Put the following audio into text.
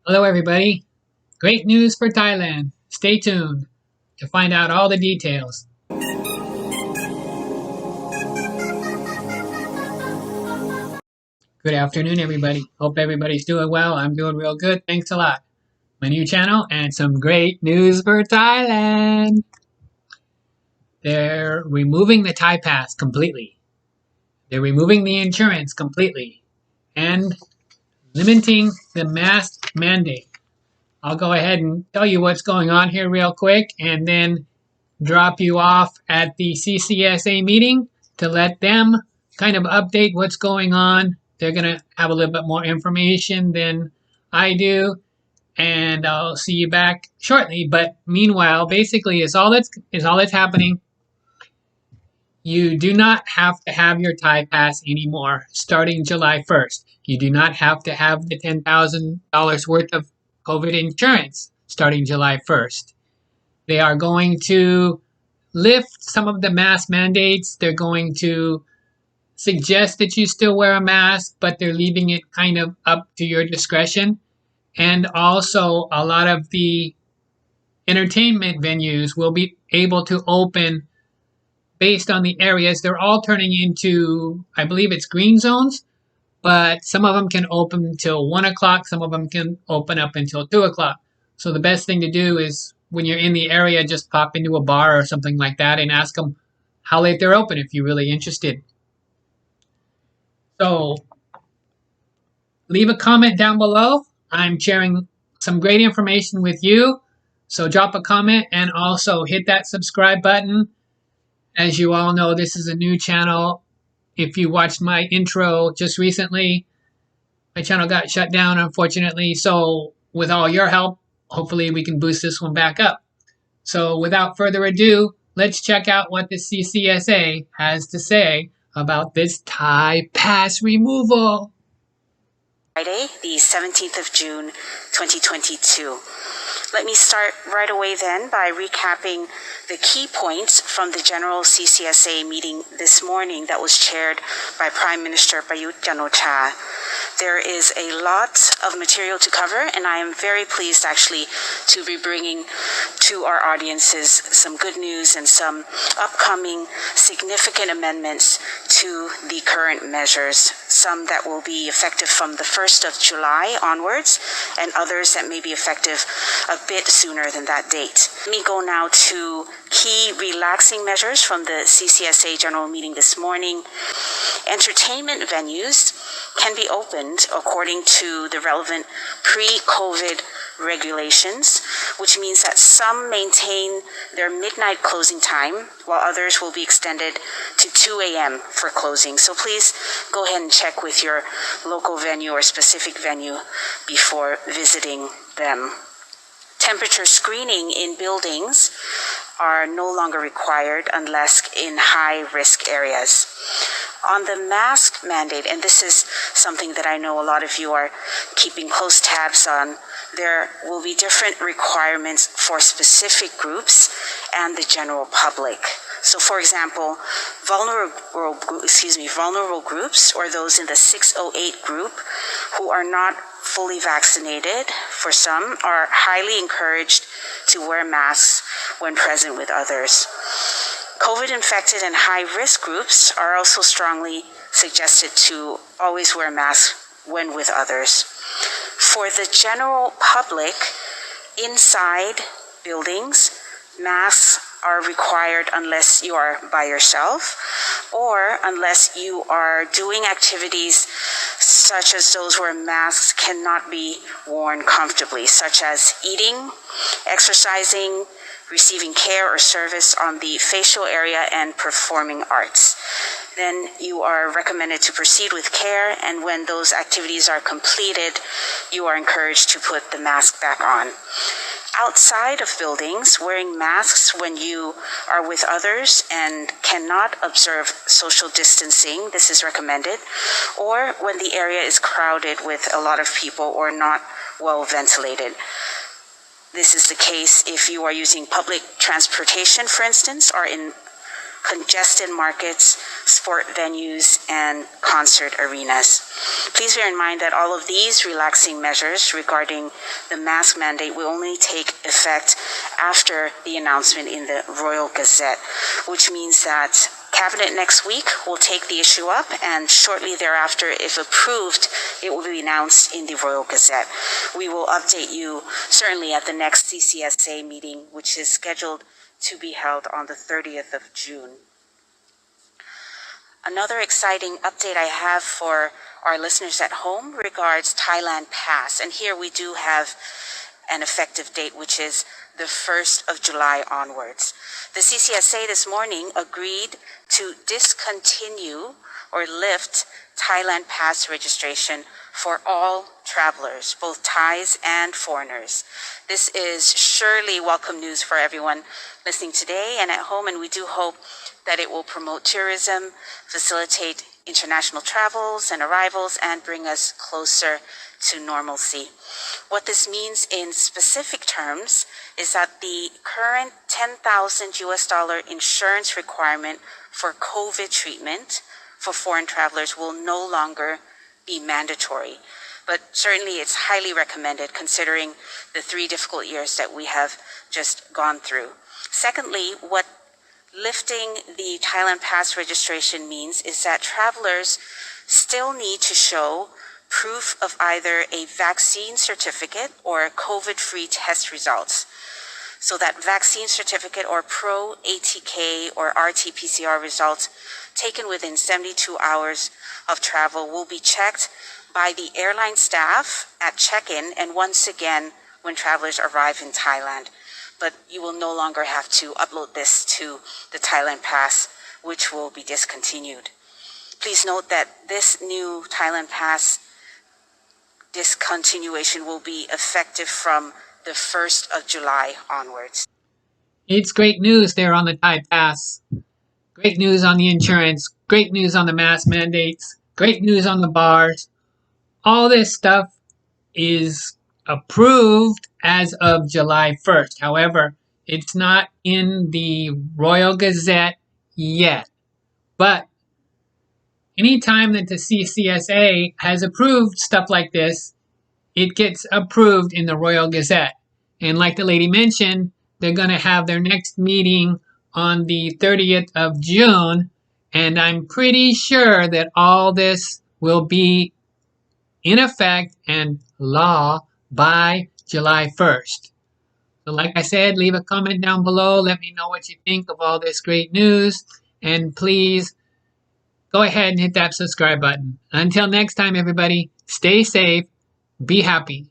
Hello, everybody. Great news for Thailand. Stay tuned to find out all the details. Good afternoon, everybody. Hope everybody's doing well. I'm doing real good. Thanks a lot. My new channel and some great news for Thailand. They're removing the Thai Pass completely. They're removing the insurance completely and limiting the mask mandate. I'll go ahead and tell you what's going on here real quick and then drop you off at the CCSA meeting to let them kind of update what's going on. They're going to have a little bit more information than I do, and I'll see you back shortly. But meanwhile, basically, is all that's happening. You do not have to have your Thai Pass anymore starting July 1st. You do not have to have the $10,000 worth of COVID insurance starting July 1st. They are going to lift some of the mask mandates. They're going to suggest that you still wear a mask, but they're leaving it kind of up to your discretion. And also, a lot of the entertainment venues will be able to open based on the areas. They're all turning into, I believe it's green zones, but some of them can open until 1 o'clock. Some of them can open up until 2 o'clock. So the best thing to do is when you're in the area, just pop into a bar or something like that and ask them how late they're open if you're really interested. So leave a comment down below. I'm sharing some great information with you. So drop a comment and also hit that subscribe button. As you all know, this is a new channel. If you watched my intro just recently, my channel got shut down, unfortunately. So with all your help, hopefully we can boost this one back up. So without further ado, let's check out what the CCSA has to say about this Thai Pass removal. Friday, the 17th of June, 2022. Let me start right away then by recapping the key points from the General CCSA meeting this morning that was chaired by Prime Minister Prayut Chan-o-cha. There is a lot of material to cover, and I am very pleased actually to be bringing to our audiences some good news and some upcoming significant amendments to the current measures, some that will be effective from the 1st of July onwards, and others that may be effective a bit sooner than that date. Let me go now to key relaxing measures from the CCSA General Meeting this morning. Entertainment venues can be opened according to the relevant pre-COVID regulations, which means that some maintain their midnight closing time, while others will be extended to 2 a.m. for closing. So please go ahead and check with your local venue or specific venue before visiting them. Temperature screening in buildings are no longer required unless in high-risk areas. On the mask mandate, and this is something that I know a lot of you are keeping close tabs on, there will be different requirements for specific groups and the general public. So for example, vulnerable groups, or those in the 608 group who are not fully vaccinated, for some, are highly encouraged to wear masks when present with others. COVID-infected and high-risk groups are also strongly suggested to always wear masks when with others. For the general public, inside buildings, masks are required unless you are by yourself or unless you are doing activities such as those where masks cannot be worn comfortably, such as eating, exercising, receiving care or service on the facial area, and performing arts. Then you are recommended to proceed with care, and when those activities are completed, you are encouraged to put the mask back on. Outside of buildings, wearing masks when you are with others and cannot observe social distancing, this is recommended, or when the area is crowded with a lot of people or not well ventilated. This is the case if you are using public transportation, for instance, or in congested markets, sport venues, and concert arenas. Please bear in mind that all of these relaxing measures regarding the mask mandate will only take effect after the announcement in the Royal Gazette, which means that Cabinet next week will take the issue up, and shortly thereafter, if approved, it will be announced in the Royal Gazette. We will update you certainly at the next CCSA meeting, which is scheduled to be held on the 30th of June. Another exciting update I have for our listeners at home regards Thailand Pass, and here we do have an effective date, which is the 1st of July onwards. The CCSA this morning agreed to discontinue or lift Thailand Pass registration for all travelers, both Thais and foreigners. This is surely welcome news for everyone listening today and at home, and we do hope that it will promote tourism, facilitate international travels and arrivals, and bring us closer to normalcy. What this means in specific terms is that the current $10,000 insurance requirement for COVID treatment for foreign travelers will no longer be mandatory. But certainly it's highly recommended considering the 3 difficult years that we have just gone through. Secondly, what lifting the Thailand Pass registration means is that travelers still need to show proof of either a vaccine certificate or COVID-free test results. So that vaccine certificate or pro-ATK or RT-PCR results taken within 72 hours of travel will be checked by the airline staff at check-in and once again when travelers arrive in Thailand. But you will no longer have to upload this to the Thailand Pass, which will be discontinued. Please note that this new Thailand Pass discontinuation will be effective from the 1st of July onwards. It's great news there on the Thai Pass. Great news on the insurance. Great news on the mask mandates. Great news on the bars. All this stuff is approved as of July 1st. However, it's not in the Royal Gazette yet. But anytime that the CCSA has approved stuff like this, it gets approved in the Royal Gazette. And like the lady mentioned, they're going to have their next meeting on the 30th of June. And I'm pretty sure that all this will be in effect and law by July 1st. So like I said, leave a comment down below. Let me know what you think of all this great news. And please go ahead and hit that subscribe button. Until next time, everybody, stay safe, be happy.